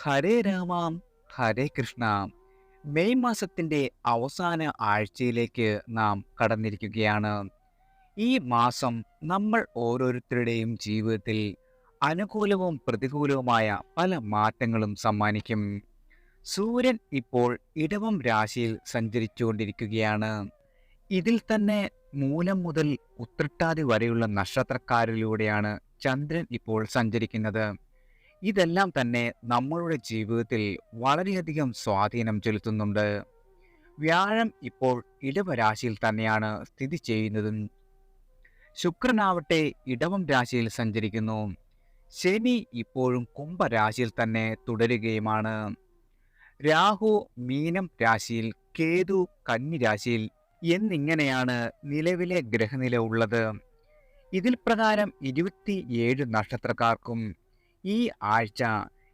Hare Rama Hare Krishna. May മാസത്തിന്റെ അവസാന ആഴ്ചയിലേക്ക് നാം കടന്നിരിക്കുകയാണ്. ഈ മാസം നമ്മൾ ഓരോരുത്തരുടെയും ജീവിതത്തിൽ അനുകൂലവും പ്രതികൂലവുമായ പല മാറ്റങ്ങളും സമ്മാനിക്കും. സൂര്യൻ ഇപ്പോൾ ഇടവം രാശിയിൽ സഞ്ചരിച്ചുകൊണ്ടിരിക്കുകയാണ്. ഇതിൽ തന്നെ മൂലം മുതൽ ഉത്രട്ടാതി വരെയുള്ള നക്ഷത്രക്കാരിലൂടെയാണ് ചന്ദ്രൻ ഇപ്പോൾ സഞ്ചരിക്കുന്നത്. ഇതെല്ലാം തന്നെ നമ്മളുടെ ജീവിതത്തിൽ വളരെയധികം സ്വാധീനം ചെലുത്തുന്നുണ്ട്. വ്യാഴം ഇപ്പോൾ ഇടവരാശിയിൽ തന്നെയാണ് സ്ഥിതി ചെയ്യുന്നതും. ശുക്രനാവട്ടെ ഇടവം രാശിയിൽ സഞ്ചരിക്കുന്നു. ശനി ഇപ്പോഴും കുംഭരാശിയിൽ തന്നെ തുടരുകയുമാണ്. രാഹു മീനം രാശിയിൽ, കേതു കന്നി രാശിയിൽ എന്നിങ്ങനെയാണ് നിലവിലെ ഗ്രഹനില ഉള്ളത്. ഇതിൽ പ്രകാരം 27 നക്ഷത്രക്കാർക്കും ഈ ആഴ്ച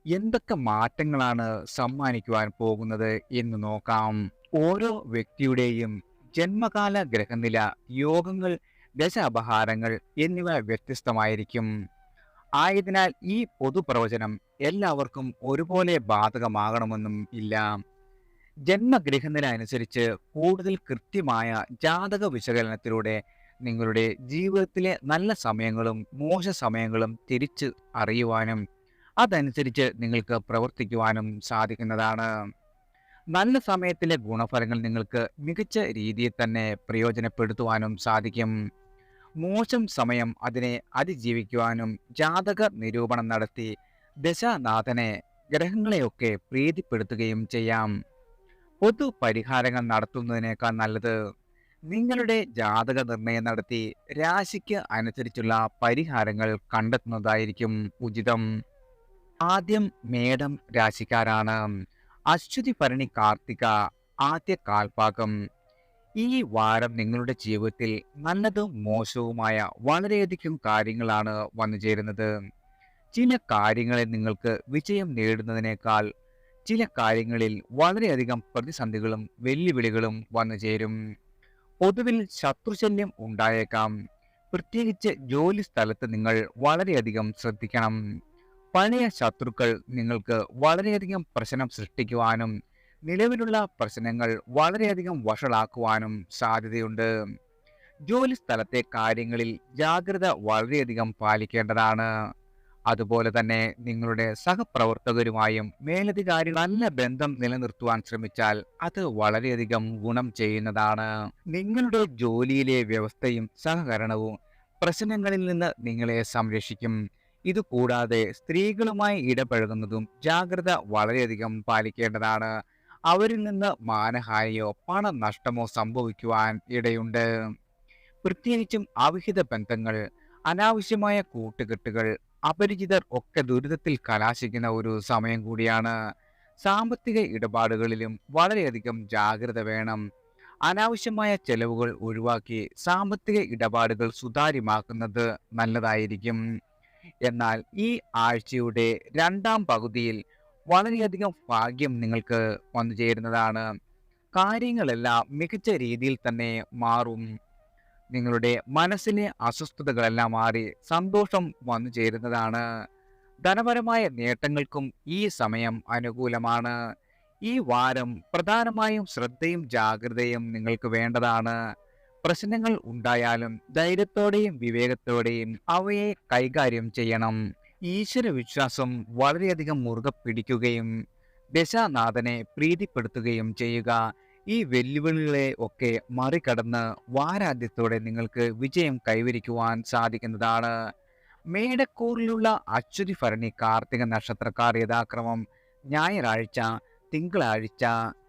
എന്തൊക്കെ മാറ്റങ്ങളാണ് സമ്മാനിക്കുവാൻ പോകുന്നത് എന്ന് നോക്കാം. ഓരോ വ്യക്തിയുടെയും ജന്മകാല ഗ്രഹനില, യോഗങ്ങൾ, ദശാപഹാരങ്ങൾ എന്നിവ വ്യത്യസ്തമായിരിക്കും. ആയതിനാൽ ഈ പൊതുപ്രവചനം എല്ലാവർക്കും ഒരുപോലെ ബാധകമാകണമെന്നും ഇല്ല. ജന്മഗ്രഹനില അനുസരിച്ച് കൂടുതൽ കൃത്യമായ ജാതക വിശകലനത്തിലൂടെ നിങ്ങളുടെ ജീവിതത്തിലെ നല്ല സമയങ്ങളും മോശ സമയങ്ങളും തിരിച്ച് അറിയുവാനും അതനുസരിച്ച് നിങ്ങൾക്ക് പ്രവർത്തിക്കുവാനും സാധിക്കുന്നതാണ്. നല്ല സമയത്തിലെ ഗുണഫലങ്ങൾ നിങ്ങൾക്ക് മികച്ച രീതിയിൽ തന്നെ പ്രയോജനപ്പെടുത്തുവാനും സാധിക്കും. മോശം സമയം അതിനെ അതിജീവിക്കുവാനും ജാതക നിരൂപണം നടത്തി ദശാനാഥനെ, ഗ്രഹങ്ങളെയൊക്കെ പ്രീതിപ്പെടുത്തുകയും ചെയ്യാം. പൊതു പരിഹാരങ്ങൾ നടത്തുന്നതിനേക്കാൾ നല്ലത് നിങ്ങളുടെ ജാതക നിർണയം നടത്തി രാശിക്ക് അനുസരിച്ചുള്ള പരിഹാരങ്ങൾ കണ്ടെത്തുന്നതായിരിക്കും ഉചിതം. ആദ്യം മേടം രാശിക്കാരാണ്. അശ്വതി ഭരണി കാർത്തിക ആദ്യ കാൽപാകം. ഈ വാരം നിങ്ങളുടെ ജീവിതത്തിൽ നല്ലതും മോശവുമായ വളരെയധികം കാര്യങ്ങളാണ് വന്നു ചേരുന്നത്. ചില കാര്യങ്ങളിൽ നിങ്ങൾക്ക് വിജയം നേടുന്നതിനേക്കാൾ ചില കാര്യങ്ങളിൽ വളരെയധികം പ്രതിസന്ധികളും വെല്ലുവിളികളും വന്നു ചേരും. പൊതുവിൽ ശത്രുശല്യം ഉണ്ടായേക്കാം. പ്രത്യേകിച്ച് ജോലി സ്ഥലത്ത് നിങ്ങൾ വളരെയധികം ശ്രദ്ധിക്കണം. പഴയ ശത്രുക്കൾ നിങ്ങൾക്ക് വളരെയധികം പ്രശ്നം സൃഷ്ടിക്കുവാനും നിലവിലുള്ള പ്രശ്നങ്ങൾ വളരെയധികം വഷളാക്കുവാനും സാധ്യതയുണ്ട്. ജോലി സ്ഥലത്തെ കാര്യങ്ങളിൽ ജാഗ്രത വളരെയധികം പാലിക്കേണ്ടതാണ്. അതുപോലെ തന്നെ നിങ്ങളുടെ സഹപ്രവർത്തകരുമായും മേലധികാരി നല്ല ബന്ധം നിലനിർത്തുവാൻ ശ്രമിച്ചാൽ അത് വളരെയധികം ഗുണം ചെയ്യുന്നതാണ്. നിങ്ങളുടെ ജോലിയിലെ വ്യവസ്ഥയും സഹകരണവും പ്രശ്നങ്ങളിൽ നിന്ന് നിങ്ങളെ സംരക്ഷിക്കും. ഇതുകൂടാതെ സ്ത്രീകളുമായി ഇടപഴകുന്നതും ജാഗ്രത വളരെയധികം പാലിക്കേണ്ടതാണ്. അവരിൽ നിന്ന് മാനഹാനിയോ പണനഷ്ടമോ സംഭവിക്കുവാൻ ഇടയുണ്ട്. പ്രത്യേകിച്ചും അവിഹിത ബന്ധങ്ങൾ, അനാവശ്യമായ കൂട്ടുകെട്ടുകൾ, അപരിചിതർ ഒക്കെ ദുരിതത്തിൽ കലാശിക്കുന്ന ഒരു സമയം കൂടിയാണ്. സാമ്പത്തിക ഇടപാടുകളിലും വളരെയധികം ജാഗ്രത വേണം. അനാവശ്യമായ ചെലവുകൾ ഒഴിവാക്കി സാമ്പത്തിക ഇടപാടുകൾ സുതാര്യമാക്കുന്നത് നല്ലതായിരിക്കും. എന്നാൽ ഈ ആഴ്ചയുടെ രണ്ടാം പകുതിയിൽ വളരെയധികം ഭാഗ്യം നിങ്ങൾക്ക് വന്നു ചേരുന്നതാണ്. കാര്യങ്ങളെല്ലാം മികച്ച രീതിയിൽ തന്നെ മാറും. നിങ്ങളുടെ മനസ്സിലെ അസ്വസ്ഥതകളെല്ലാം മാറി സന്തോഷം വന്നു ചേരുന്നതാണ്. ധനപരമായ നേട്ടങ്ങൾക്കും ഈ സമയം അനുകൂലമാണ്. ഈ വാരം പ്രധാനമായും ശ്രദ്ധയും ജാഗ്രതയും നിങ്ങൾക്ക് വേണ്ടതാണ്. പ്രശ്നങ്ങൾ ഉണ്ടായാലും ധൈര്യത്തോടെയും വിവേകത്തോടെയും അവയെ കൈകാര്യം ചെയ്യണം. ഈശ്വര വിശ്വാസം വളരെയധികം മുറുകെ പിടിക്കുകയും ദശാനാഥനെ പ്രീതിപ്പെടുത്തുകയും ചെയ്യുക. ഈ വെല്ലുവിളികളെ ഒക്കെ മറികടന്ന് വാരാന്ത്യത്തോടെ നിങ്ങൾക്ക് വിജയം കൈവരിക്കുവാൻ സാധിക്കുന്നതാണ്. മേടക്കൂറിലുള്ള അശ്വതി ഭരണി കാർത്തിക നക്ഷത്രക്കാർ യഥാക്രമം ഞായറാഴ്ച, തിങ്കളാഴ്ച,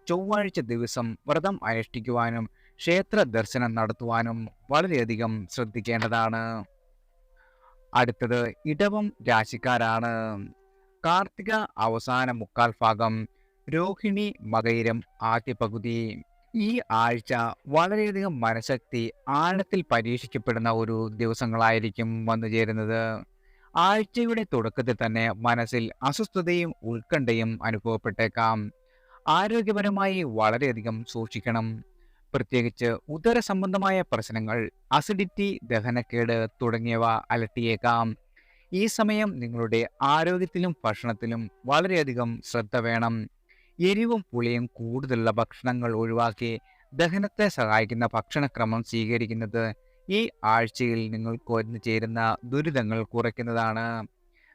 ചൊവ്വാഴ്ച ദിവസം വ്രതം അനുഷ്ഠിക്കുവാനും ക്ഷേത്ര ദർശനം നടത്തുവാനും വളരെയധികം ശ്രദ്ധിക്കേണ്ടതാണ്. അടുത്തത് ഇടവം രാശിക്കാരാണ്. കാർത്തിക അവസാന മുക്കാൽ ഭാഗം, രോഹിണി മകയിരം ആദ്യ പകുതി. ഈ ആഴ്ച വളരെയധികം മനഃശക്തി ആഴത്തിൽ പരീക്ഷിക്കപ്പെടുന്ന ഒരു ദിവസങ്ങളായിരിക്കും വന്നു ചേരുന്നത്. ആഴ്ചയുടെ തുടക്കത്തിൽ തന്നെ മനസ്സിൽ അസ്വസ്ഥതയും ഉത്കണ്ഠയും അനുഭവപ്പെട്ടേക്കാം. ആരോഗ്യപരമായി വളരെയധികം സൂക്ഷിക്കണം. പ്രത്യേകിച്ച് ഉദര സംബന്ധമായ പ്രശ്നങ്ങൾ, അസിഡിറ്റി, ദഹനക്കേട് തുടങ്ങിയവ അലട്ടിയേക്കാം. ഈ സമയം നിങ്ങളുടെ ആരോഗ്യത്തിലും ഭക്ഷണത്തിലും വളരെയധികം ശ്രദ്ധ വേണം. എരിവും പുളിയും കൂടുതലുള്ള ഭക്ഷണങ്ങൾ ഒഴിവാക്കി ദഹനത്തെ സഹായിക്കുന്ന ഭക്ഷണക്രമം സ്വീകരിക്കുന്നത് ഈ ആഴ്ചയിൽ നിങ്ങൾക്ക് വന്നു ചേരുന്ന ദുരിതങ്ങൾ കുറയ്ക്കുന്നതാണ്.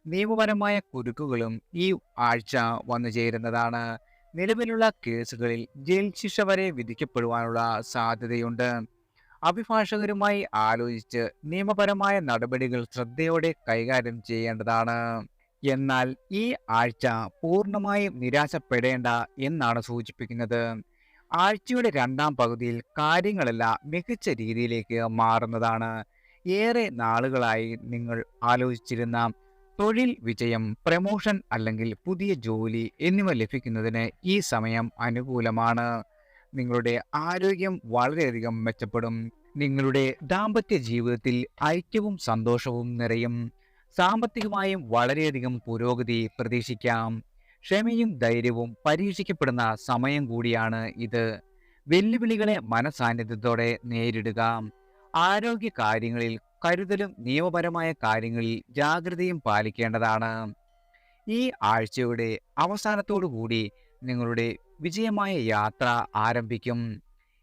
നിയമപരമായ കുരുക്കുകളും ഈ ആഴ്ച വന്നു ചേരുന്നതാണ്. നിലവിലുള്ള കേസുകളിൽ ജയിൽ ശിക്ഷ വരെ വിധിക്കപ്പെടുവാനുള്ള സാധ്യതയുണ്ട്. അഭിഭാഷകരുമായി ആലോചിച്ച് നിയമപരമായ നടപടികൾ ശ്രദ്ധയോടെ കൈകാര്യം ചെയ്യേണ്ടതാണ്. എന്നാൽ ഈ ആഴ്ച പൂർണ്ണമായും നിരാശപ്പെടേണ്ട എന്നാണ് സൂചിപ്പിക്കുന്നത്. ആഴ്ചയുടെ രണ്ടാം പകുതിയിൽ കാര്യങ്ങളെല്ലാം മികച്ച രീതിയിലേക്ക് മാറുന്നതാണ്. ഏറെ നാളുകളായി നിങ്ങൾ ആലോചിച്ചിരുന്ന തൊഴിൽ വിജയം, പ്രമോഷൻ അല്ലെങ്കിൽ പുതിയ ജോലി എന്നിവ ലഭിക്കുന്നതിന് ഈ സമയം അനുകൂലമാണ്. നിങ്ങളുടെ ആരോഗ്യം വളരെയധികം മെച്ചപ്പെടും. നിങ്ങളുടെ ദാമ്പത്യ ജീവിതത്തിൽ ഐക്യവും സന്തോഷവും നിറയും. സാമ്പത്തികമായും വളരെയധികം പുരോഗതി പ്രതീക്ഷിക്കാം. ക്ഷമയും ധൈര്യവും പരീക്ഷിക്കപ്പെടുന്ന സമയം കൂടിയാണ് ഇത്. വെല്ലുവിളികളെ മനസാന്നിധ്യത്തോടെ നേരിടുക. ആരോഗ്യ കാര്യങ്ങളിൽ കരുതലും നിയമപരമായ കാര്യങ്ങളിൽ ജാഗ്രതയും പാലിക്കേണ്ടതാണ്. ഈ ആഴ്ചയുടെ അവസാനത്തോടു കൂടി നിങ്ങളുടെ വിജയമായ യാത്ര ആരംഭിക്കും.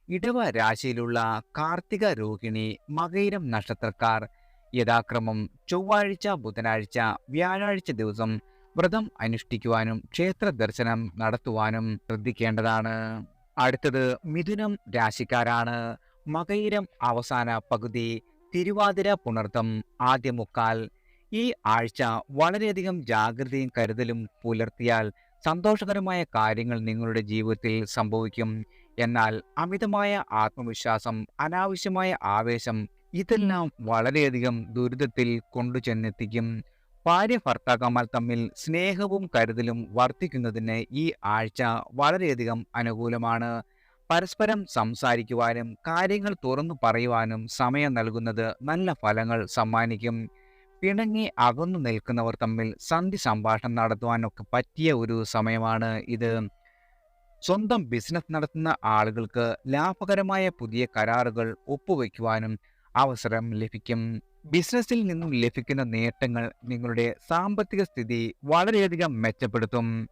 ഇടവ രാശിയിലുള്ള കാർത്തിക, രോഹിണി, മകയിരം നക്ഷത്രക്കാർ യഥാക്രമം ചൊവ്വാഴ്ച, ബുധനാഴ്ച, വ്യാഴാഴ്ച ദിവസം വ്രതം അനുഷ്ഠിക്കുവാനും ക്ഷേത്ര ദർശനം നടത്തുവാനും ശ്രദ്ധിക്കേണ്ടതാണ്. അടുത്തത് മിഥുനം രാശിക്കാരാണ്. മകയിരം അവസാന പകുതി, തിരുവാതിര, പുണർതം ആദ്യ മുക്കാൽ. ഈ ആഴ്ച വളരെയധികം ജാഗ്രതയും കരുതലും പുലർത്തിയാൽ സന്തോഷകരമായ കാര്യങ്ങൾ നിങ്ങളുടെ ജീവിതത്തിൽ സംഭവിക്കും. എന്നാൽ അമിതമായ ആത്മവിശ്വാസം, അനാവശ്യമായ ആവേശം ഇതെല്ലാം വളരെയധികം ദുരിതത്തിൽ കൊണ്ടുചെന്നെത്തിക്കും. ഭാര്യ ഭർത്താക്കന്മാർ തമ്മിൽ സ്നേഹവും കരുതലും വർദ്ധിക്കുന്നതിന് ഈ ആഴ്ച വളരെയധികം അനുകൂലമാണ്. പരസ്പരം സംസാരിക്കുവാനും കാര്യങ്ങൾ തുറന്നു പറയുവാനും സമയം നൽകുന്നത് നല്ല ഫലങ്ങൾ സമ്മാനിക്കും. പിണങ്ങി അകന്നു നിൽക്കുന്നവർ തമ്മിൽ സന്ധി സംഭാഷണം നടത്തുവാനൊക്കെ പറ്റിയ ഒരു സമയമാണ് ഇത്. സ്വന്തം ബിസിനസ് നടത്തുന്ന ആളുകൾക്ക് ലാഭകരമായ പുതിയ കരാറുകൾ ഒപ്പുവയ്ക്കുവാനും അവസരം ലഭിക്കും. ബിസിനസ്സിൽ നിന്നും ലഭിക്കുന്ന നേട്ടങ്ങൾ നിങ്ങളുടെ സാമ്പത്തിക സ്ഥിതി വളരെയധികം മെച്ചപ്പെടുത്തും.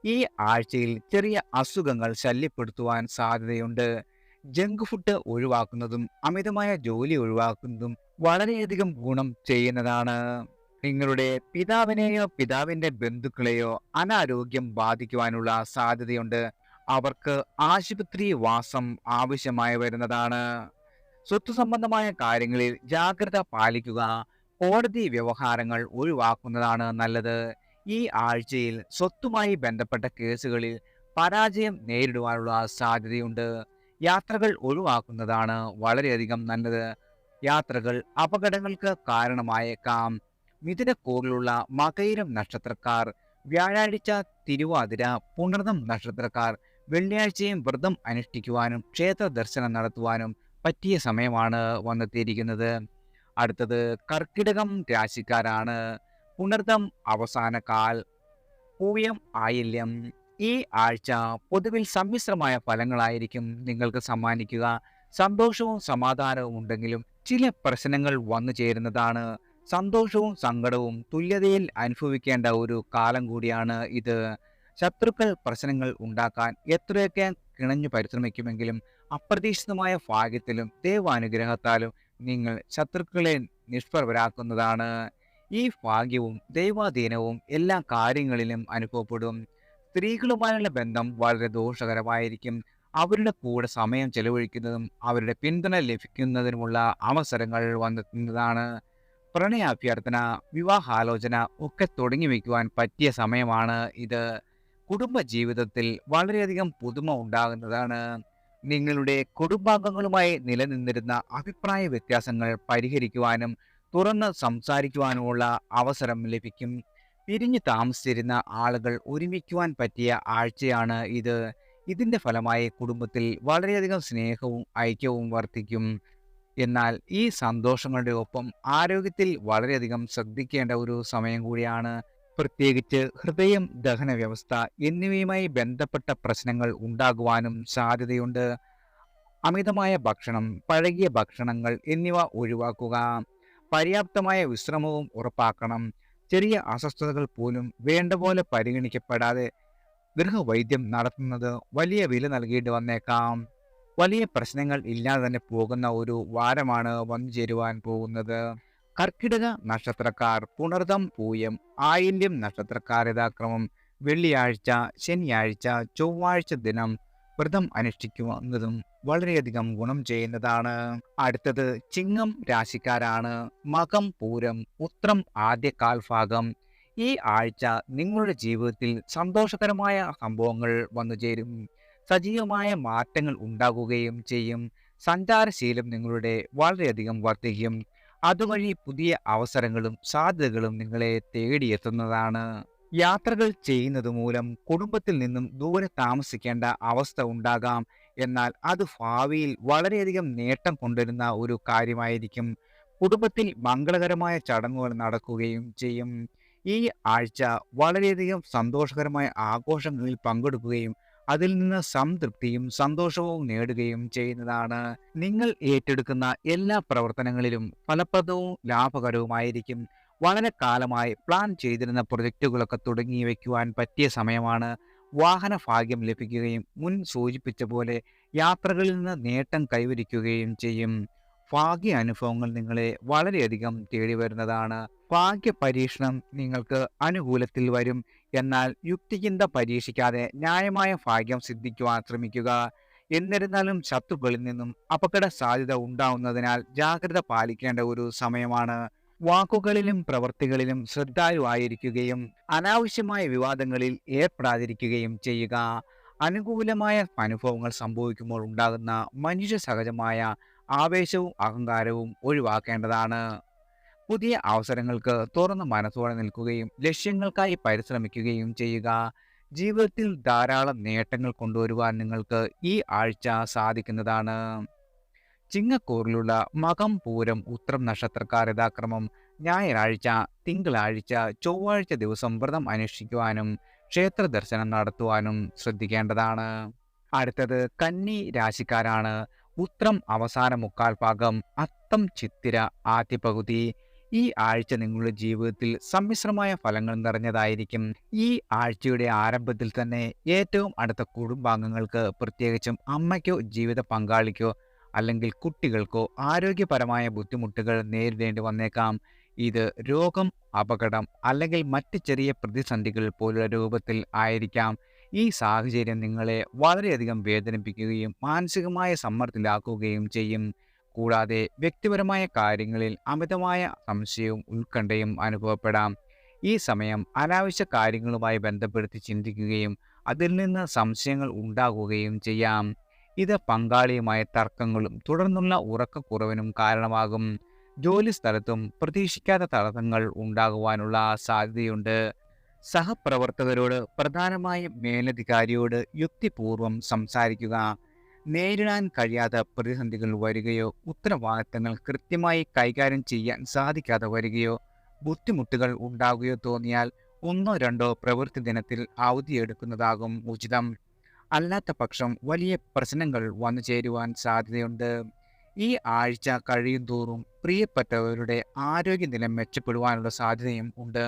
ഈ ആഴ്ചയിൽ ചെറിയ അസുഖങ്ങൾ ശല്യപ്പെടുത്തുവാൻ സാധ്യതയുണ്ട്. ജങ്ക് ഫുഡ് ഒഴിവാക്കുന്നതും അമിതമായ ജോലി ഒഴിവാക്കുന്നതും വളരെയധികം ഗുണം ചെയ്യുന്നതാണ്. നിങ്ങളുടെ പിതാവിനെയോ പിതാവിന്റെ ബന്ധുക്കളെയോ അനാരോഗ്യം ബാധിക്കുവാനുള്ള സാധ്യതയുണ്ട്. അവർക്ക് ആശുപത്രി വാസം ആവശ്യമായി വരുന്നതാണ്. സ്വത്ത് സംബന്ധമായ കാര്യങ്ങളിൽ ജാഗ്രത പാലിക്കുക. കോടതി വ്യവഹാരങ്ങൾ ഒഴിവാക്കുന്നതാണ് നല്ലത്. ഈ ആഴ്ചയിൽ സ്വത്തുമായി ബന്ധപ്പെട്ട കേസുകളിൽ പരാജയം നേരിടുവാനുള്ള സാധ്യതയുണ്ട്. യാത്രകൾ ഒഴിവാക്കുന്നതാണ് വളരെയധികം നല്ലത്. യാത്രകൾ അപകടങ്ങൾക്ക് കാരണമായേക്കാം. മിഥുനക്കൂറിലുള്ള മകയിരം നക്ഷത്രക്കാർ വ്യാഴാഴ്ച, തിരുവാതിര, പുണർതം നക്ഷത്രക്കാർ വെള്ളിയാഴ്ചയും വ്രതം അനുഷ്ഠിക്കുവാനും ക്ഷേത്ര ദർശനം നടത്തുവാനും പറ്റിയ സമയമാണ് വന്നെത്തിയിരിക്കുന്നത്. അടുത്തത് കർക്കിടകം രാശിക്കാരാണ്. പുണർതം അവസാന കാൽ, പൂയം, ആയില്യം. ഈ ആഴ്ച പൊതുവിൽ സമ്മിശ്രമായ ഫലങ്ങളായിരിക്കും നിങ്ങൾക്ക് സമ്മാനിക്കുക. സന്തോഷവും സമാധാനവും ഉണ്ടെങ്കിലും ചില പ്രശ്നങ്ങൾ വന്നു ചേരുന്നതാണ്. സന്തോഷവും സങ്കടവും തുല്യതയിൽ അനുഭവിക്കേണ്ട ഒരു കാലം കൂടിയാണ് ഇത്. ശത്രുക്കൾ പ്രശ്നങ്ങൾ ഉണ്ടാക്കാൻ എത്രയൊക്കെ കിണഞ്ഞു പരിശ്രമിക്കുമെങ്കിലും അപ്രതീക്ഷിതമായ ഭാഗ്യത്തിലും ദൈവാനുഗ്രഹത്താലും നിങ്ങൾ ശത്രുക്കളെ നിഷ്പ്രഭരാക്കുന്നതാണ്. ഈ ഭാഗ്യവും ദൈവാധീനവും എല്ലാ കാര്യങ്ങളിലും അനുഭവപ്പെടും. സ്ത്രീകളുമായുള്ള ബന്ധം വളരെ ദോഷകരമായിരിക്കും. അവരുടെ കൂടെ സമയം ചെലവഴിക്കുന്നതും അവരുടെ പിന്തുണ ലഭിക്കുന്നതിനുമുള്ള അവസരങ്ങൾ വന്നെത്തുന്നതാണ്. പ്രണയാഭ്യർത്ഥന, വിവാഹാലോചന ഒക്കെ തുടങ്ങി വയ്ക്കുവാൻ പറ്റിയ സമയമാണ് ഇത്. കുടുംബ ജീവിതത്തിൽ വളരെയധികം പുതുമ ഉണ്ടാകുന്നതാണ്. നിങ്ങളുടെ കുടുംബാംഗങ്ങളുമായി നിലനിന്നിരുന്ന അഭിപ്രായ വ്യത്യാസങ്ങൾ പരിഹരിക്കുവാനും തുറന്ന് സംസാരിക്കുവാനുമുള്ള അവസരം ലഭിക്കും. പിരിഞ്ഞു താമസിച്ചിരുന്ന ആളുകൾ ഒരുമിക്കുവാൻ പറ്റിയ ആഴ്ചയാണ് ഇത്. ഇതിന്റെ ഫലമായി കുടുംബത്തിൽ വളരെയധികം സ്നേഹവും ഐക്യവും വർദ്ധിക്കും. എന്നാൽ ഈ സന്തോഷങ്ങളുടെ ഒപ്പം ആരോഗ്യത്തിൽ വളരെയധികം ശ്രദ്ധിക്കേണ്ട ഒരു സമയം കൂടിയാണ്. പ്രത്യേകിച്ച് ഹൃദയം, ദഹന വ്യവസ്ഥ എന്നിവയുമായി ബന്ധപ്പെട്ട പ്രശ്നങ്ങൾ ഉണ്ടാകുവാനും സാധ്യതയുണ്ട്. അമിതമായ ഭക്ഷണം, പഴകിയ ഭക്ഷണങ്ങൾ എന്നിവ ഒഴിവാക്കുക. പര്യാപ്തമായ വിശ്രമവും ഉറപ്പാക്കണം. ചെറിയ അസ്വസ്ഥതകൾ പോലും വേണ്ട പോലെ പരിഗണിക്കപ്പെടാതെ ഗൃഹവൈദ്യം നടത്തുന്നത് വലിയ വില നൽകേണ്ടി വന്നേക്കാം. വലിയ പ്രശ്നങ്ങൾ ഇല്ലാതെ തന്നെ പോകുന്ന ഒരു വാരമാണ് വന്നു ചേരുവാൻ പോകുന്നത്. കർക്കിടക നക്ഷത്രക്കാർ പുണർദം, പൂയം, ആയില്യം നക്ഷത്രക്കാർ യഥാക്രമം വെള്ളിയാഴ്ച, ശനിയാഴ്ച, ചൊവ്വാഴ്ച ദിനം വ്രതം അനുഷ്ഠിക്കുന്നതും വളരെയധികം ഗുണം ചെയ്യുന്നതാണ്. അടുത്തത് ചിങ്ങം രാശിക്കാരാണ്. മകം, പൂരം, ഉത്രം ആദ്യ കാൽഭാഗം. ഈ ആഴ്ച നിങ്ങളുടെ ജീവിതത്തിൽ സന്തോഷകരമായ സംഭവങ്ങൾ വന്നുചേരും. സജീവമായ മാറ്റങ്ങൾ ഉണ്ടാകുകയും ചെയ്യും. സഞ്ചാരശീലം നിങ്ങളുടെ വളരെയധികം വർദ്ധിക്കും. അതുവഴി പുതിയ അവസരങ്ങളും സാധ്യതകളും നിങ്ങളെ തേടിയെത്തുന്നതാണ്. യാത്രകൾ ചെയ്യുന്നത് മൂലം കുടുംബത്തിൽ നിന്നും ദൂരെ താമസിക്കേണ്ട അവസ്ഥ ഉണ്ടാകാം. എന്നാൽ അത് ഭാവിയിൽ വളരെയധികം നേട്ടം കൊണ്ടുവരുന്ന ഒരു കാര്യമായിരിക്കും. കുടുംബത്തിൽ മംഗളകരമായ ചടങ്ങുകൾ നടക്കുകയും ചെയ്യും. ഈ ആഴ്ച വളരെയധികം സന്തോഷകരമായ ആഘോഷങ്ങളിൽ പങ്കെടുക്കുകയും അതിൽ നിന്ന് സംതൃപ്തിയും സന്തോഷവും നേടുകയും ചെയ്യുന്നതാണ്. നിങ്ങൾ ഏറ്റെടുക്കുന്ന എല്ലാ പ്രവർത്തനങ്ങളിലും ഫലപ്രദവും ലാഭകരവുമായിരിക്കും. വളരെ കാലമായി പ്ലാൻ ചെയ്തിരുന്ന പ്രൊജക്റ്റുകളൊക്കെ തുടങ്ങി വയ്ക്കുവാൻ പറ്റിയ സമയമാണ്. വാഹന ഭാഗ്യം ലഭിക്കുകയും മുൻ സൂചിപ്പിച്ച പോലെ യാത്രകളിൽ നിന്ന് നേട്ടം കൈവരിക്കുകയും ചെയ്യും. ഭാഗ്യ അനുഭവങ്ങൾ നിങ്ങളെ വളരെയധികം തേടി വരുന്നതാണ്. ഭാഗ്യ പരീക്ഷണം നിങ്ങൾക്ക് അനുകൂലത്തിൽ വരും. എന്നാൽ യുക്തിചിന്ത പരീക്ഷിക്കാതെ ന്യായമായ ഭാഗ്യം സിദ്ധിക്കുവാൻ ശ്രമിക്കുക. എന്നിരുന്നാലും ശത്രുക്കളിൽ നിന്നും അപകട സാധ്യത ഉണ്ടാവുന്നതിനാൽ ജാഗ്രത പാലിക്കേണ്ട ഒരു സമയമാണ്. വാക്കുകളിലും പ്രവൃത്തികളിലും ശ്രദ്ധാലുവായിരിക്കുകയും അനാവശ്യമായ വിവാദങ്ങളിൽ ഏർപ്പെടാതിരിക്കുകയും ചെയ്യുക. അനുകൂലമായ അനുഭവങ്ങൾ സംഭവിക്കുമ്പോൾ ഉണ്ടാകുന്ന മനുഷ്യ സഹജമായ ആവേശവും അഹങ്കാരവും ഒഴിവാക്കേണ്ടതാണ്. പുതിയ അവസരങ്ങൾക്ക് തുറന്ന മനസ്സോടെ നിൽക്കുകയും ലക്ഷ്യങ്ങൾക്കായി പരിശ്രമിക്കുകയും ചെയ്യുക. ജീവിതത്തിൽ ധാരാളം നേട്ടങ്ങൾ കൊണ്ടുവരുവാൻ നിങ്ങൾക്ക് ഈ ആഴ്ച സാധിക്കുന്നതാണ്. ചിങ്ങക്കൂറിലുള്ള മകം, പൂരം, ഉത്രം നക്ഷത്രക്കാർ യഥാക്രമം ഞായറാഴ്ച, തിങ്കളാഴ്ച, ചൊവ്വാഴ്ച ദിവസം വ്രതം അനുഷ്ഠിക്കുവാനും ക്ഷേത്ര ദർശനം നടത്തുവാനും ശ്രദ്ധിക്കേണ്ടതാണ്. അടുത്തത് കന്നി രാശിക്കാരാണ്. ഉത്രം അവസാന മുക്കാൽ ഭാഗം, അത്തം ചിത്തിര ആദ്യ പകുതി. ഈ ആഴ്ച നിങ്ങളുടെ ജീവിതത്തിൽ സമ്മിശ്രമായ ഫലങ്ങൾ നിറഞ്ഞതായിരിക്കും. ഈ ആഴ്ചയുടെ ആരംഭത്തിൽ തന്നെ ഏറ്റവും അടുത്ത കുടുംബാംഗങ്ങൾക്ക്, പ്രത്യേകിച്ചും അമ്മയ്ക്കോ ജീവിത പങ്കാളിക്കോ അല്ലെങ്കിൽ കുട്ടികൾക്കോ ആരോഗ്യപരമായ ബുദ്ധിമുട്ടുകൾ നേരിടേണ്ടി വന്നേക്കാം. ഇത് രോഗം, അപകടം അല്ലെങ്കിൽ മറ്റ് ചെറിയ പ്രതിസന്ധികൾ പോലുള്ള രൂപത്തിൽ ആയിരിക്കാം. ഈ സാഹചര്യം നിങ്ങളെ വളരെയധികം വേദനിപ്പിക്കുകയും മാനസികമായ സമ്മർദ്ദത്തിലാക്കുകയും ചെയ്യും. കൂടാതെ വ്യക്തിപരമായ കാര്യങ്ങളിൽ അമിതമായ സംശയവും ഉത്കണ്ഠയും അനുഭവപ്പെടാം. ഈ സമയം അനാവശ്യ കാര്യങ്ങളുമായി ബന്ധപ്പെടുത്തി ചിന്തിക്കുകയും അതിൽ നിന്ന് സംശയങ്ങൾ ഉണ്ടാകുകയും ചെയ്യാം. ഇത് പങ്കാളിയുമായ തർക്കങ്ങളും തുടർന്നുള്ള ഉറക്കക്കുറവിനും കാരണമാകും. ജോലി സ്ഥലത്തും പ്രതീക്ഷിക്കാത്ത തടസ്സങ്ങൾ ഉണ്ടാകുവാനുള്ള സാധ്യതയുണ്ട്. സഹപ്രവർത്തകരോട്, പ്രധാനമായും മേലധികാരിയോട് യുക്തിപൂർവം സംസാരിക്കുക. നേരിടാൻ കഴിയാത്ത പ്രതിസന്ധികൾ വരികയോ ഉത്തരവാദിത്തങ്ങൾ കൃത്യമായി കൈകാര്യം ചെയ്യാൻ സാധിക്കാതെ വരികയോ ബുദ്ധിമുട്ടുകൾ ഉണ്ടാകുകയോ തോന്നിയാൽ 1-2 പ്രവൃത്തി ദിനത്തിൽ അവധിയെടുക്കുന്നതാകും ഉചിതം. അല്ലാത്ത പക്ഷം വലിയ പ്രശ്നങ്ങൾ വന്നു ചേരുവാൻ സാധ്യതയുണ്ട്. ഈ ആഴ്ച കഴിയും തോറും പ്രിയപ്പെട്ടവരുടെ ആരോഗ്യനില മെച്ചപ്പെടുവാനുള്ള സാധ്യതയും ഉണ്ട്.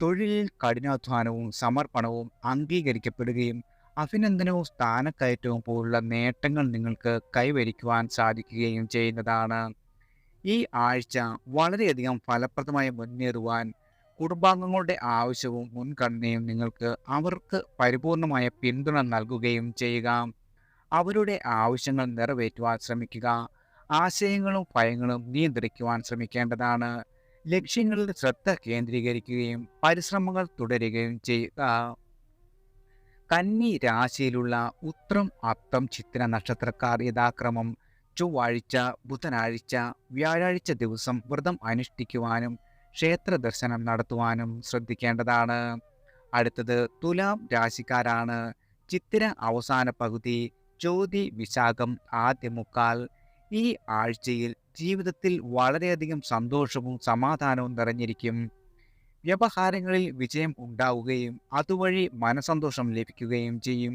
തൊഴിലിൽ കഠിനാധ്വാനവും സമർപ്പണവും അംഗീകരിക്കപ്പെടുകയും അഭിനന്ദനവും സ്ഥാനക്കയറ്റവും പോലുള്ള നേട്ടങ്ങൾ നിങ്ങൾക്ക് കൈവരിക്കുവാൻ സാധിക്കുകയും ചെയ്യുന്നതാണ്. ഈ ആഴ്ച വളരെയധികം ഫലപ്രദമായി മുന്നേറുവാൻ കുടുംബാംഗങ്ങളുടെ ആവശ്യവും മുൻഗണനയും നിങ്ങൾക്ക് അവർക്ക് പരിപൂർണമായ പിന്തുണ നൽകുകയും ചെയ്യുക. അവരുടെ ആവശ്യങ്ങൾ നിറവേറ്റുവാൻ ശ്രമിക്കുക. ആശയങ്ങളും ഭയങ്ങളും നിയന്ത്രിക്കുവാൻ ശ്രമിക്കേണ്ടതാണ്. ലക്ഷ്യങ്ങളിൽ ശ്രദ്ധ കേന്ദ്രീകരിക്കുകയും പരിശ്രമങ്ങൾ തുടരുകയും ചെയ്യുക. കന്നി രാശിയിലുള്ള ഉത്രം, അത്തം, ചിത്തിര നക്ഷത്രക്കാർ യഥാക്രമം ചൊവ്വാഴ്ച, ബുധനാഴ്ച, വ്യാഴാഴ്ച ദിവസം വ്രതം അനുഷ്ഠിക്കുവാനും ക്ഷേത്ര ദർശനം നടത്തുവാനും ശ്രദ്ധിക്കേണ്ടതാണ്. അടുത്തത് തുലാം രാശിക്കാരാണ്. ചിത്തിര അവസാന പകുതി, ചോതി, വിശാഖം ആദ്യ മുക്കാൽ. ഈ ആഴ്ചയിൽ ജീവിതത്തിൽ വളരെയധികം സന്തോഷവും സമാധാനവും നിറഞ്ഞിരിക്കും. വ്യവഹാരങ്ങളിൽ വിജയം ഉണ്ടാവുകയും അതുവഴി മനസന്തോഷം ലഭിക്കുകയും ചെയ്യും.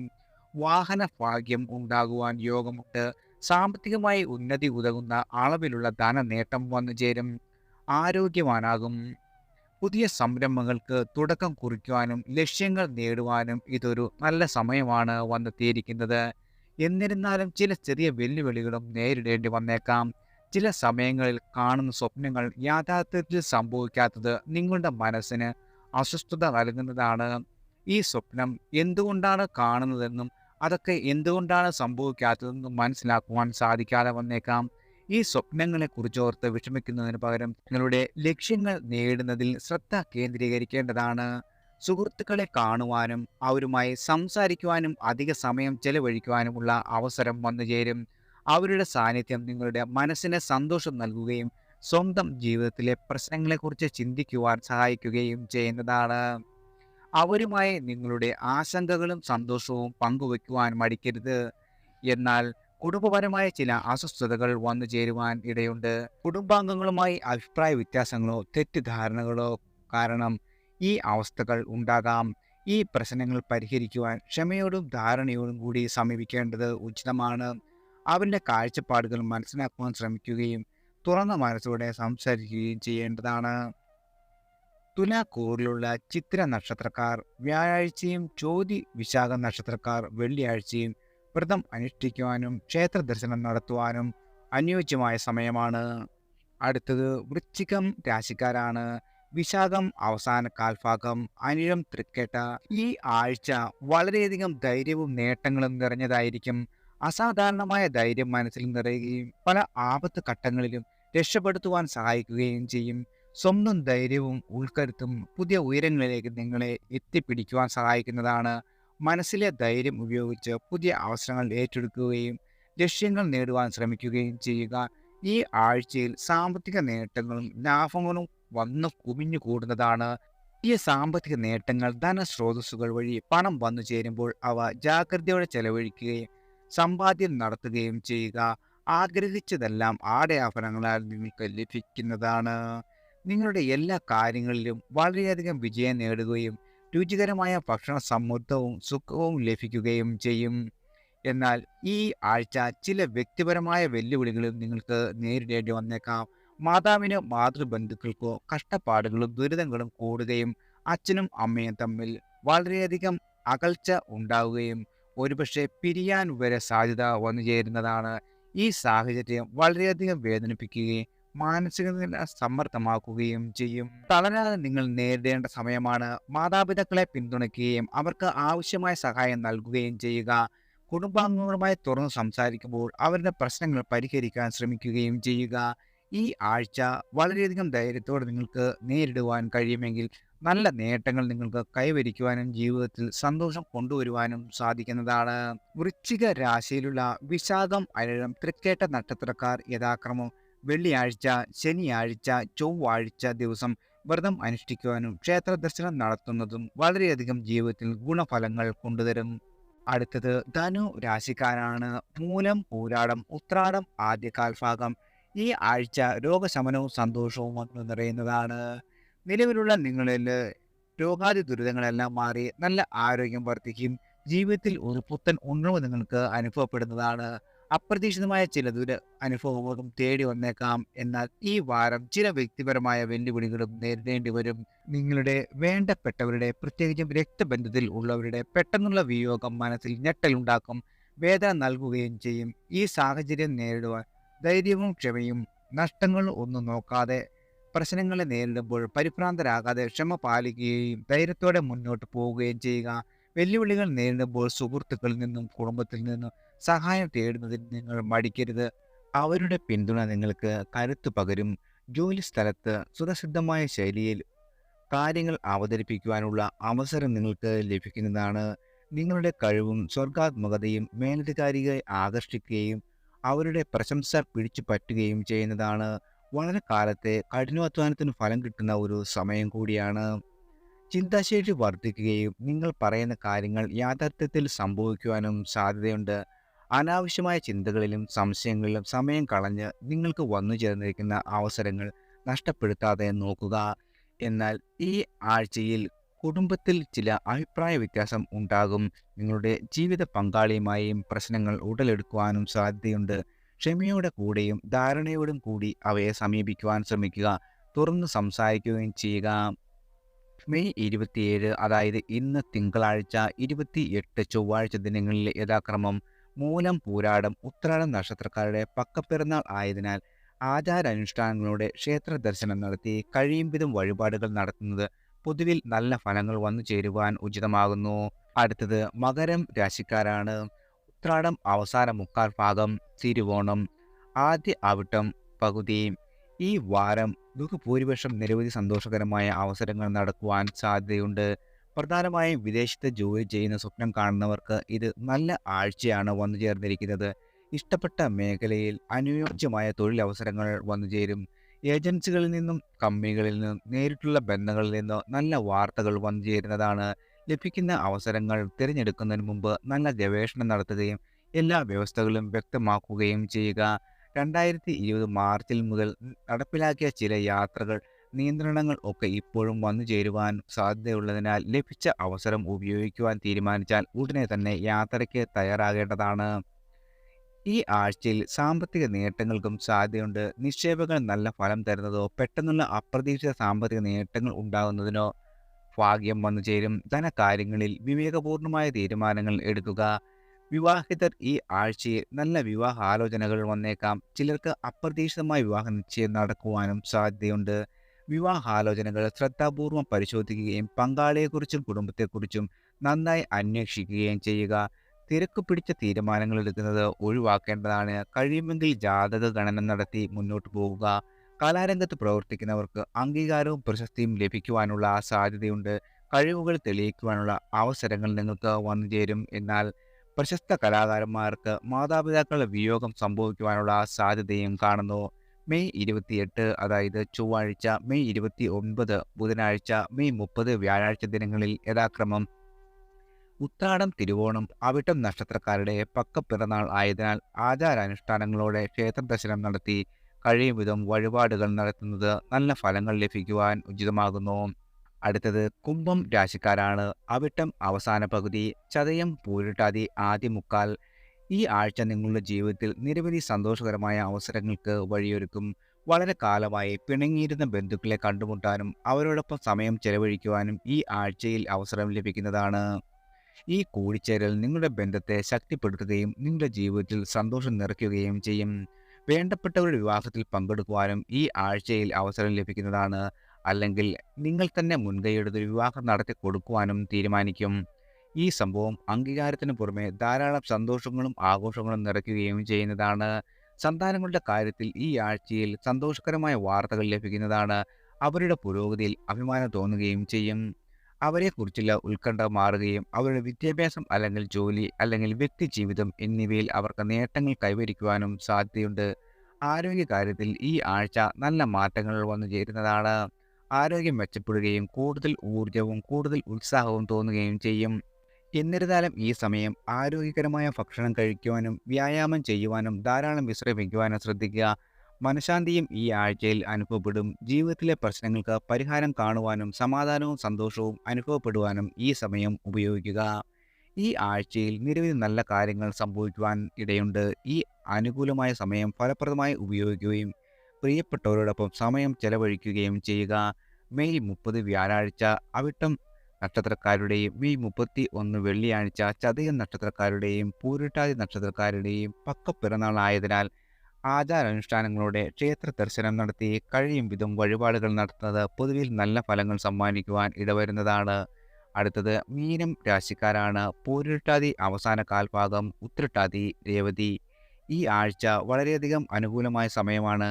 വാഹന ഭാഗ്യം ഉണ്ടാകുവാൻ യോഗമുണ്ട്. സാമ്പത്തികമായി ഉന്നതി ഉതകുന്ന അളവിലുള്ള ധനനേട്ടം വന്നു ചേരും. ആരോഗ്യവാനാകും. പുതിയ സംരംഭങ്ങൾക്ക് തുടക്കം കുറിക്കുവാനും ലക്ഷ്യങ്ങൾ നേടുവാനും ഇതൊരു നല്ല സമയമാണ് വന്നെത്തിയിരിക്കുന്നത്. എന്നിരുന്നാലും ചില ചെറിയ വെല്ലുവിളികളും നേരിടേണ്ടി വന്നേക്കാം. ചില സമയങ്ങളിൽ കാണുന്ന സ്വപ്നങ്ങൾ യാഥാർത്ഥ്യത്തിൽ സംഭവിക്കാത്തത് നിങ്ങളുടെ മനസ്സിന് അസ്വസ്ഥത നൽകുന്നതാണ്. ഈ സ്വപ്നം എന്തുകൊണ്ടാണ് കാണുന്നതെന്നും അതൊക്കെ എന്തുകൊണ്ടാണ് സംഭവിക്കാത്തതെന്നും മനസ്സിലാക്കുവാൻ സാധിക്കാതെ വന്നേക്കാം. ഈ സ്വപ്നങ്ങളെക്കുറിച്ചോർത്ത് വിഷമിക്കുന്നതിന് പകരം നിങ്ങളുടെ ലക്ഷ്യങ്ങൾ നേടുന്നതിൽ ശ്രദ്ധ കേന്ദ്രീകരിക്കേണ്ടതാണ്. സുഹൃത്തുക്കളെ കാണുവാനും അവരുമായി സംസാരിക്കുവാനും അധിക സമയം ചെലവഴിക്കുവാനുമുള്ള അവസരം വന്നുചേരും. അവരുടെ സാന്നിധ്യം നിങ്ങളുടെ മനസ്സിന് സന്തോഷം നൽകുകയും സ്വന്തം ജീവിതത്തിലെ പ്രശ്നങ്ങളെക്കുറിച്ച് ചിന്തിക്കുവാൻ സഹായിക്കുകയും ചെയ്യുന്നതാണ്. അവരുമായി നിങ്ങളുടെ ആശങ്കകളും സന്തോഷവും പങ്കുവയ്ക്കുവാൻ മടിക്കരുത്. എന്നാൽ കുടുംബപരമായ ചില അസ്വസ്ഥതകൾ വന്നു ചേരുവാൻ ഇടയുണ്ട്. കുടുംബാംഗങ്ങളുമായി അഭിപ്രായ വ്യത്യാസങ്ങളോ തെറ്റിദ്ധാരണകളോ കാരണം ഈ അവസ്ഥകൾ ഉണ്ടാകാം. ഈ പ്രശ്നങ്ങൾ പരിഹരിക്കുവാൻ ക്ഷമയോടും ധാരണയോടും കൂടി സമീപിക്കേണ്ടത് ഉചിതമാണ്. അവരുടെ കാഴ്ചപ്പാടുകൾ മനസ്സിലാക്കുവാൻ ശ്രമിക്കുകയും തുറന്ന മനസ്സോടെ സംസാരിക്കുകയും ചെയ്യേണ്ടതാണ്. തുലാക്കൂറിലുള്ള ചിത്തിര നക്ഷത്രക്കാർ വ്യാഴാഴ്ചയും ചോതി വിശാഖ നക്ഷത്രക്കാർ വെള്ളിയാഴ്ചയും വ്രതം അനുഷ്ഠിക്കുവാനും ക്ഷേത്ര ദർശനം നടത്തുവാനും അനുയോജ്യമായ സമയമാണ്. അടുത്തത് വൃശ്ചികം രാശിക്കാരാണ്. വിശാഖം അവസാന കാൽഭാഗം, അനിഴം തൃക്കേട്ട. ഈ ആഴ്ച വളരെയധികം ധൈര്യവും നേട്ടങ്ങളും നിറഞ്ഞതായിരിക്കും. അസാധാരണമായ ധൈര്യം മനസ്സിൽ നിറയുകയും പല ആപത്ത് ഘട്ടങ്ങളിലും രക്ഷപ്പെടുത്തുവാൻ സഹായിക്കുകയും ചെയ്യും. സ്വന്തം ധൈര്യവും ഉൾക്കരുത്തും പുതിയ ഉയരങ്ങളിലേക്ക് നിങ്ങളെ എത്തിപ്പിടിക്കുവാൻ സഹായിക്കുന്നതാണ്. മനസ്സിലെ ധൈര്യം ഉപയോഗിച്ച് പുതിയ അവസരങ്ങൾ ഏറ്റെടുക്കുകയും ലക്ഷ്യങ്ങൾ നേടുവാൻ ശ്രമിക്കുകയും ചെയ്യുക. ഈ ആഴ്ചയിൽ സാമ്പത്തിക നേട്ടങ്ങളും ലാഭങ്ങളും വന്നു കുമിഞ്ഞു കൂടുന്നതാണ്. ഈ സാമ്പത്തിക നേട്ടങ്ങൾ ധനസ്രോതസ്സുകൾ വഴി പണം വന്നു ചേരുമ്പോൾ അവ ജാഗ്രതയോടെ ചെലവഴിക്കുകയും സമ്പാദ്യം നടത്തുകയും ചെയ്യുക. ആഗ്രഹിച്ചതെല്ലാം ആടയാഭരണങ്ങളാൽ നിങ്ങൾക്ക് ലഭിക്കുന്നതാണ്. നിങ്ങളുടെ എല്ലാ കാര്യങ്ങളിലും വളരെയധികം വിജയം നേടുകയും രുചികരമായ ഭക്ഷണ സമൃദ്ധവും സുഖവും ലഭിക്കുകയും ചെയ്യും. എന്നാൽ ഈ ആഴ്ച ചില വ്യക്തിപരമായ വെല്ലുവിളികളും നിങ്ങൾക്ക് നേരിടേണ്ടി വന്നേക്കാം. മാതാവിനോ മാതൃബന്ധുക്കൾക്കോ കഷ്ടപ്പാടുകളും ദുരിതങ്ങളും കൂടുകയും അച്ഛനും അമ്മയും തമ്മിൽ വളരെയധികം അകൽച്ച ഉണ്ടാവുകയും ഒരുപക്ഷെ പിരിയാൻ വരെ സാധ്യത വന്നു ചേരുന്നതാണ്. ഈ സാഹചര്യം വളരെയധികം വേദനിപ്പിക്കുകയും മാനസിക നില സമ്മർദ്ദമാക്കുകയും ചെയ്യും. തളരാതെ നിങ്ങൾ നേരിടേണ്ട സമയമാണ്. മാതാപിതാക്കളെ പിന്തുണയ്ക്കുകയും അവർക്ക് ആവശ്യമായ സഹായം നൽകുകയും ചെയ്യുക. കുടുംബാംഗങ്ങളുമായി തുറന്നു സംസാരിക്കുമ്പോൾ അവരുടെ പ്രശ്നങ്ങൾ പരിഹരിക്കാൻ ശ്രമിക്കുകയും ചെയ്യുക. ഈ ആഴ്ച വളരെയധികം ധൈര്യത്തോടെ നിങ്ങൾക്ക് നേരിടുവാൻ കഴിയുമെങ്കിൽ നല്ല നേട്ടങ്ങൾ നിങ്ങൾക്ക് കൈവരിക്കുവാനും ജീവിതത്തിൽ സന്തോഷം കൊണ്ടുവരുവാനും സാധിക്കുന്നതാണ്. വൃശ്ചിക രാശിയിലുള്ള വിശാഖം, അനിഴം, തൃക്കേട്ട നക്ഷത്രക്കാർ യഥാക്രമം വെള്ളിയാഴ്ച, ശനിയാഴ്ച, ചൊവ്വാഴ്ച ദിവസം വ്രതം അനുഷ്ഠിക്കുവാനും ക്ഷേത്ര ദർശനം നടത്തുന്നതും വളരെയധികം ജീവിതത്തിൽ ഗുണഫലങ്ങൾ കൊണ്ടുതരും. അടുത്തത് ധനു രാശിക്കാരാണ്. മൂലം, പൂരാടം, ഉത്രാടം ആദ്യ കാൽഭാഗം. ഈ ആഴ്ച രോഗശമനവും സന്തോഷവും വന്നു നിറയുന്നതാണ്. നിലവിലുള്ള നിങ്ങളിൽ രോഗാദി ദുരിതങ്ങളെല്ലാം മാറി നല്ല ആരോഗ്യം വർദ്ധിക്കും. ജീവിതത്തിൽ ഒരു പുത്തൻ ഉണർവ് നിങ്ങൾക്ക് അനുഭവപ്പെടുന്നതാണ്. അപ്രതീക്ഷിതമായ ചില അനുഭവങ്ങളും തേടി വന്നേക്കാം. എന്നാൽ ഈ വാരം ചില വ്യക്തിപരമായ വെല്ലുവിളികളും നേരിടേണ്ടി വരും. നിങ്ങളുടെ വേണ്ടപ്പെട്ടവരുടെ, പ്രത്യേകിച്ചും രക്തബന്ധത്തിൽ ഉള്ളവരുടെ പെട്ടെന്നുള്ള വിയോഗം മനസ്സിൽ ഞെട്ടലുണ്ടാക്കും, വേദന നൽകുകയും ചെയ്യും. ഈ സാഹചര്യം നേരിടുവാൻ ധൈര്യവും ക്ഷമയും നഷ്ടങ്ങൾ ഒന്നും നോക്കാതെ പ്രശ്നങ്ങളെ നേരിടുമ്പോൾ പരിഭ്രാന്തരാകാതെ ക്ഷമ പാലിക്കുകയും ധൈര്യത്തോടെ മുന്നോട്ട് പോവുകയും ചെയ്യുക. വെല്ലുവിളികൾ നേരിടുമ്പോൾ സുഹൃത്തുക്കളിൽ നിന്നും കുടുംബത്തിൽ നിന്നും സഹായം തേടുന്നതിന് നിങ്ങൾ മടിക്കരുത്. അവരുടെ പിന്തുണ നിങ്ങൾക്ക് കരുത്തു പകരും. ജോലി സ്ഥലത്ത് സ്വതസിദ്ധമായ ശൈലിയിൽ കാര്യങ്ങൾ അവതരിപ്പിക്കുവാനുള്ള അവസരം നിങ്ങൾക്ക് ലഭിക്കുന്നതാണ്. നിങ്ങളുടെ കഴിവും സർഗ്ഗാത്മകതയും മേലധികാരികളെ ആകർഷിക്കുകയും അവരുടെ പ്രശംസ പിടിച്ചു പറ്റുകയും ചെയ്യുന്നതാണ്. വളരെ കാലത്തെ കഠിനാധ്വാനത്തിന് ഫലം കിട്ടുന്ന ഒരു സമയം കൂടിയാണ്. ചിന്താശേഷി വർദ്ധിക്കുകയും നിങ്ങൾ പറയുന്ന കാര്യങ്ങൾ യാഥാർത്ഥ്യത്തിൽ സംഭവിക്കുവാനും സാധ്യതയുണ്ട്. അനാവശ്യമായ ചിന്തകളിലും സംശയങ്ങളിലും സമയം കളഞ്ഞ് നിങ്ങൾക്ക് വന്നു ചേർന്നിരിക്കുന്ന അവസരങ്ങൾ നഷ്ടപ്പെടുത്താതെ നോക്കുക. എന്നാൽ ഈ ആഴ്ചയിൽ കുടുംബത്തിൽ ചില അഭിപ്രായ വ്യത്യാസം ഉണ്ടാകും. നിങ്ങളുടെ ജീവിത പങ്കാളിയുമായും പ്രശ്നങ്ങൾ ഉടലെടുക്കുവാനും സാധ്യതയുണ്ട്. ക്ഷമയോടെ കൂടെയും ധാരണയോടും കൂടി അവയെ സമീപിക്കുവാൻ ശ്രമിക്കുക. തുറന്ന് സംസാരിക്കുകയും ചെയ്യുക. മെയ് 27 അതായത് ഇന്ന് തിങ്കളാഴ്ച, 28 ചൊവ്വാഴ്ച ദിനങ്ങളിൽ യഥാക്രമം മൂലം, പൂരാടം, ഉത്രാടം നക്ഷത്രക്കാരുടെ പക്കപ്പിറന്നാൾ ആയതിനാൽ ആചാരാനുഷ്ഠാനങ്ങളോടെ ക്ഷേത്ര ദർശനം നടത്തി കഴിയും വിധം വഴിപാടുകൾ നടത്തുന്നത് പൊതുവിൽ നല്ല ഫലങ്ങൾ വന്നു ചേരുവാൻ ഉചിതമാകുന്നു. അടുത്തത് മകരം രാശിക്കാരാണ്. ഉത്രാടം അവസാന മുക്കാൽ ഭാഗം, തിരുവോണം ആദ്യ അവിട്ടം പകുതി. ഈ വാരം ബഹുഭൂരിപക്ഷം നിരവധി സന്തോഷകരമായ അവസരങ്ങൾ നടക്കുവാൻ സാധ്യതയുണ്ട്. പ്രധാനമായും വിദേശത്ത് ജോലി ചെയ്യുന്ന സ്വപ്നം കാണുന്നവർക്ക് ഇത് നല്ല ആഴ്ചയാണ് വന്നു ചേർന്നിരിക്കുന്നത്. ഇഷ്ടപ്പെട്ട മേഖലയിൽ അനുയോജ്യമായ തൊഴിലവസരങ്ങൾ വന്നുചേരും. ഏജൻസികളിൽ നിന്നും കമ്പനികളിൽ നിന്നും നേരിട്ടുള്ള ബന്ധങ്ങളിൽ നിന്നോ നല്ല വാർത്തകൾ വന്നു ചേരുന്നതാണ്. ലഭിക്കുന്ന അവസരങ്ങൾ തിരഞ്ഞെടുക്കുന്നതിന് മുമ്പ് നല്ല ഗവേഷണം നടത്തുകയും എല്ലാ വ്യവസ്ഥകളും വ്യക്തമാക്കുകയും ചെയ്യുക. 2020 മാർച്ചിൽ മുതൽ നടപ്പിലാക്കിയ ചില യാത്രകൾ നിയന്ത്രണങ്ങൾ ഒക്കെ ഇപ്പോഴും വന്നു ചേരുവാൻ സാധ്യതയുള്ളതിനാൽ ലഭിച്ച അവസരം ഉപയോഗിക്കുവാൻ തീരുമാനിച്ചാൽ ഉടനെ തന്നെ യാത്രയ്ക്ക് തയ്യാറാകേണ്ടതാണ്. ഈ ആഴ്ചയിൽ സാമ്പത്തിക നേട്ടങ്ങൾക്കും സാധ്യതയുണ്ട്. നിക്ഷേപങ്ങൾ നല്ല ഫലം തരുന്നതോ പെട്ടെന്നുള്ള അപ്രതീക്ഷിത സാമ്പത്തിക നേട്ടങ്ങൾ ഉണ്ടാകുന്നതിനോ ഭാഗ്യം വന്നു ചേരും. ധനകാര്യങ്ങളിൽ വിവേകപൂർണമായ തീരുമാനങ്ങൾ എടുക്കുക. വിവാഹിതർ ഈ ആഴ്ചയിൽ നല്ല വിവാഹാലോചനകൾ വന്നേക്കാം. ചിലർക്ക് അപ്രതീക്ഷിതമായ വിവാഹ നിശ്ചയം നടക്കുവാനും സാധ്യതയുണ്ട്. വിവാഹാലോചനകൾ ശ്രദ്ധാപൂർവം പരിശോധിക്കുകയും പങ്കാളിയെക്കുറിച്ചും കുടുംബത്തെക്കുറിച്ചും നന്നായി അന്വേഷിക്കുകയും ചെയ്യുക. തിരക്ക് പിടിച്ച തീരുമാനങ്ങൾ എടുക്കുന്നത് ഒഴിവാക്കേണ്ടതാണ്. കഴിയുമെങ്കിൽ ജാതക ഗണന നടത്തി മുന്നോട്ട് പോകുക. കലാരംഗത്ത് പ്രവർത്തിക്കുന്നവർക്ക് അംഗീകാരവും പ്രശസ്തിയും ലഭിക്കുവാനുള്ള സാധ്യതയുണ്ട്. കഴിവുകൾ തെളിയിക്കുവാനുള്ള അവസരങ്ങൾ നിങ്ങൾക്ക് വന്നു ചേരും. എന്നാൽ പ്രശസ്ത കലാകാരന്മാർക്ക് മാതാപിതാക്കളുടെ വിയോഗം സംഭവിക്കുവാനുള്ള സാധ്യതയും കാണുന്നു. മെയ് 28 അതായത് ചൊവ്വാഴ്ച, മെയ് 29 ബുധനാഴ്ച, മെയ് 30 വ്യാഴാഴ്ച ദിനങ്ങളിൽ യഥാക്രമം ഉത്രാടം, തിരുവോണം, അവിട്ടം നക്ഷത്രക്കാരുടെ പക്കപ്പിറന്നാൾ ആയതിനാൽ ആചാരാനുഷ്ഠാനങ്ങളോടെ ക്ഷേത്ര ദർശനം നടത്തി കഴിയും വിധം വഴിപാടുകൾ നടത്തുന്നത് നല്ല ഫലങ്ങൾ ലഭിക്കുവാൻ ഉചിതമാകുന്നു. അടുത്തത് കുംഭം രാശിക്കാരാണ്. അവിട്ടം അവസാന പകുതി, ചതയം പൂരിട്ടാതി ആദ്യ മുക്കാൽ. ഈ ആഴ്ച നിങ്ങളുടെ ജീവിതത്തിൽ നിരവധി സന്തോഷകരമായ അവസരങ്ങൾക്ക് വഴിയൊരുക്കും. വളരെ കാലമായി പിണങ്ങിയിരുന്ന ബന്ധുക്കളെ കണ്ടുമുട്ടാനും അവരോടൊപ്പം സമയം ചെലവഴിക്കുവാനും ഈ ആഴ്ചയിൽ അവസരം ലഭിക്കുന്നതാണ്. ഈ കൂടിച്ചേരൽ നിങ്ങളുടെ ബന്ധത്തെ ശക്തിപ്പെടുത്തുകയും നിങ്ങളുടെ ജീവിതത്തിൽ സന്തോഷം നിറയ്ക്കുകയും ചെയ്യും. വേണ്ടപ്പെട്ടവരുടെ വിവാഹത്തിൽ പങ്കെടുക്കുവാനും ഈ ആഴ്ചയിൽ അവസരം ലഭിക്കുന്നതാണ്. അല്ലെങ്കിൽ നിങ്ങൾ തന്നെ മുൻകൈയെടുത്ത് വിവാഹം നടത്തി കൊടുക്കുവാനും തീരുമാനിക്കും. ഈ സംഭവം അംഗീകാരത്തിന് പുറമെ ധാരാളം സന്തോഷങ്ങളും ആഘോഷങ്ങളും നിറയ്ക്കുകയും ചെയ്യുന്നതാണ്. സന്താനങ്ങളുടെ കാര്യത്തിൽ ഈ ആഴ്ചയിൽ സന്തോഷകരമായ വാർത്തകൾ ലഭിക്കുന്നതാണ്. അവരുടെ പുരോഗതിയിൽ അഭിമാനം തോന്നുകയും ചെയ്യും. അവരെക്കുറിച്ചുള്ള ഉത്കണ്ഠ മാറുകയും അവരുടെ വിദ്യാഭ്യാസം അല്ലെങ്കിൽ ജോലി അല്ലെങ്കിൽ വ്യക്തി ജീവിതം എന്നിവയിൽ അവർക്ക് നേട്ടങ്ങൾ കൈവരിക്കുവാനും സാധ്യതയുണ്ട്. ആരോഗ്യകാര്യത്തിൽ ഈ ആഴ്ച നല്ല മാറ്റങ്ങൾ വന്നു ചേരുന്നതാണ്. ആരോഗ്യം മെച്ചപ്പെടുകയും കൂടുതൽ ഊർജവും കൂടുതൽ ഉത്സാഹവും തോന്നുകയും ചെയ്യും. എന്നിരുന്നാലും ഈ സമയം ആരോഗ്യകരമായ ഭക്ഷണം കഴിക്കുവാനും വ്യായാമം ചെയ്യുവാനും ധാരാളം വിശ്രമിക്കുവാനും ശ്രദ്ധിക്കുക. മനഃശാന്തിയും ഈ ആഴ്ചയിൽ അനുഭവപ്പെടും. ജീവിതത്തിലെ പ്രശ്നങ്ങൾക്ക് പരിഹാരം കാണുവാനും സമാധാനവും സന്തോഷവും അനുഭവപ്പെടുവാനും ഈ സമയം ഉപയോഗിക്കുക. ഈ ആഴ്ചയിൽ നിരവധി നല്ല കാര്യങ്ങൾ സംഭവിക്കുവാൻ ഇടയുണ്ട്. ഈ അനുകൂലമായ സമയം ഫലപ്രദമായി ഉപയോഗിക്കുകയും പ്രിയപ്പെട്ടവരോടൊപ്പം സമയം ചെലവഴിക്കുകയും ചെയ്യുക. മെയ് 30 വ്യാഴാഴ്ച അവിട്ടം നക്ഷത്രക്കാരുടെയും മെയ് 31 വെള്ളിയാഴ്ച ചതയം നക്ഷത്രക്കാരുടെയും പൂരിട്ടാതി നക്ഷത്രക്കാരുടെയും പക്കപ്പിറന്നാൾ ആയതിനാൽ ആചാരാനുഷ്ഠാനങ്ങളോടെ ക്ഷേത്ര ദർശനം നടത്തി കഴിയും വിധം വഴിപാടുകൾ നടത്തുന്നത് പൊതുവിൽ നല്ല ഫലങ്ങൾ സമ്മാനിക്കുവാൻ ഇടവരുന്നതാണ്. അടുത്തത് മീനം രാശിക്കാരാണ്. പൂരിട്ടാതി അവസാന കാൽഭാഗം, ഉത്രട്ടാതി, രേവതി. ഈ ആഴ്ച വളരെയധികം അനുകൂലമായ സമയമാണ്.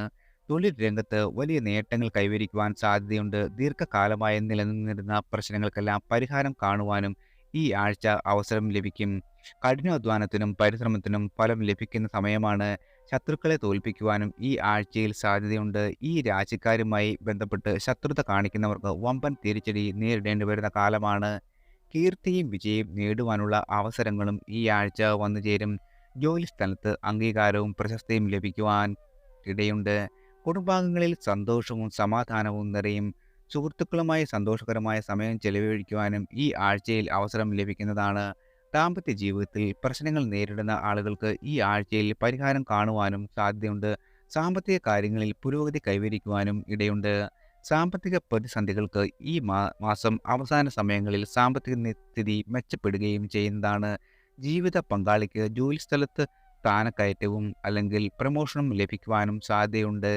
തൊഴിൽ രംഗത്ത് വലിയ നേട്ടങ്ങൾ കൈവരിക്കുവാൻ സാധ്യതയുണ്ട്. ദീർഘകാലമായി നിലനിന്നിരുന്ന പ്രശ്നങ്ങൾക്കെല്ലാം പരിഹാരം കാണുവാനും ഈ ആഴ്ച അവസരം ലഭിക്കും. കഠിനാധ്വാനത്തിനും പരിശ്രമത്തിനും ഫലം ലഭിക്കുന്ന സമയമാണ്. ശത്രുക്കളെ തോൽപ്പിക്കുവാനും ഈ ആഴ്ചയിൽ സാധ്യതയുണ്ട്. ഈ രാശിക്കാരുമായി ബന്ധപ്പെട്ട് ശത്രുത കാണിക്കുന്നവർക്ക് വമ്പൻ തിരിച്ചടി നേരിടേണ്ടി വരുന്ന കാലമാണ്. കീർത്തിയും വിജയം നേടുവാനുള്ള അവസരങ്ങളും ഈ ആഴ്ച വന്നു ചേരും. ജോലിസ്ഥലത്ത് അംഗീകാരവും പ്രശസ്തിയും ലഭിക്കുവാൻ ഇടയുണ്ട്. കുടുംബാംഗങ്ങളിൽ സന്തോഷവും സമാധാനവും നിറയും. സുഹൃത്തുക്കളുമായി സന്തോഷകരമായ സമയം ചെലവഴിക്കുവാനും ഈ ആഴ്ചയിൽ അവസരം ലഭിക്കുന്നതാണ്. ദാമ്പത്യ ജീവിതത്തിൽ പ്രശ്നങ്ങൾ നേരിടുന്ന ആളുകൾക്ക് ഈ ആഴ്ചയിൽ പരിഹാരം കാണുവാനും സാധ്യതയുണ്ട്. സാമ്പത്തിക കാര്യങ്ങളിൽ പുരോഗതി കൈവരിക്കുവാനും ഇടയുണ്ട്. സാമ്പത്തിക പ്രതിസന്ധികൾക്ക് ഈ മാസം അവസാന സമയങ്ങളിൽ സാമ്പത്തിക സ്ഥിതി മെച്ചപ്പെടുകയും ചെയ്യുന്നതാണ്. ജീവിത പങ്കാളിക്ക് ജോലിസ്ഥലത്ത് സ്ഥാനക്കയറ്റവും അല്ലെങ്കിൽ പ്രമോഷനും ലഭിക്കുവാനും സാധ്യതയുണ്ട്.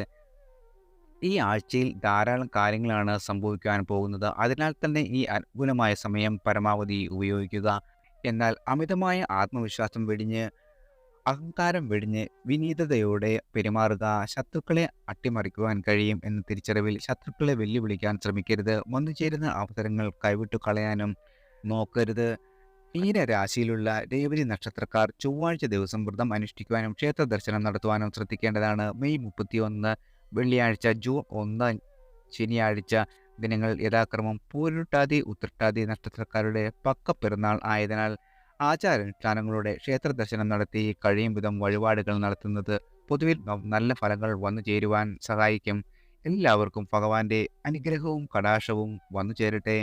ഈ ആഴ്ചയിൽ ധാരാളം കാര്യങ്ങളാണ് സംഭവിക്കുവാൻ പോകുന്നത്. അതിനാൽ തന്നെ ഈ അനുകൂലമായ സമയം പരമാവധി ഉപയോഗിക്കുക. എന്നാൽ അമിതമായ ആത്മവിശ്വാസം വെടിഞ്ഞ് അഹങ്കാരം വെടിഞ്ഞ് വിനീതതയോടെ പെരുമാറുക. ശത്രുക്കളെ അട്ടിമറിക്കുവാൻ കഴിയും എന്ന തിരിച്ചറിവിൽ ശത്രുക്കളെ വെല്ലുവിളിക്കാൻ ശ്രമിക്കരുത്. വന്നുചേരുന്ന അവസരങ്ങൾ കൈവിട്ടു കളയാനും നോക്കരുത്. മീനരാശിയിലുള്ള രേവതി നക്ഷത്രക്കാർ ചൊവ്വാഴ്ച ദിവസം വ്രതം അനുഷ്ഠിക്കുവാനും ക്ഷേത്ര ദർശനം നടത്തുവാനും ശ്രദ്ധിക്കേണ്ടതാണ്. മെയ് 31 വെള്ളിയാഴ്ച, ജൂൺ 1 ശനിയാഴ്ച ദിനങ്ങൾ യഥാക്രമം പൂരുരുട്ടാതി, ഉത്രട്ടാതി നക്ഷത്രക്കാരുടെ പക്കപ്പിറന്നാൾ ആയതിനാൽ ആചാരാനുഷ്ഠാനങ്ങളോടെ ക്ഷേത്ര ദർശനം നടത്തി കഴിയും വിധം വഴിപാടുകൾ നടത്തുന്നത് പൊതുവിൽ നല്ല ഫലങ്ങൾ വന്നു ചേരുവാൻ സഹായിക്കും. എല്ലാവർക്കും ഭഗവാന്റെ അനുഗ്രഹവും കടാക്ഷവും വന്നു ചേരട്ടെ.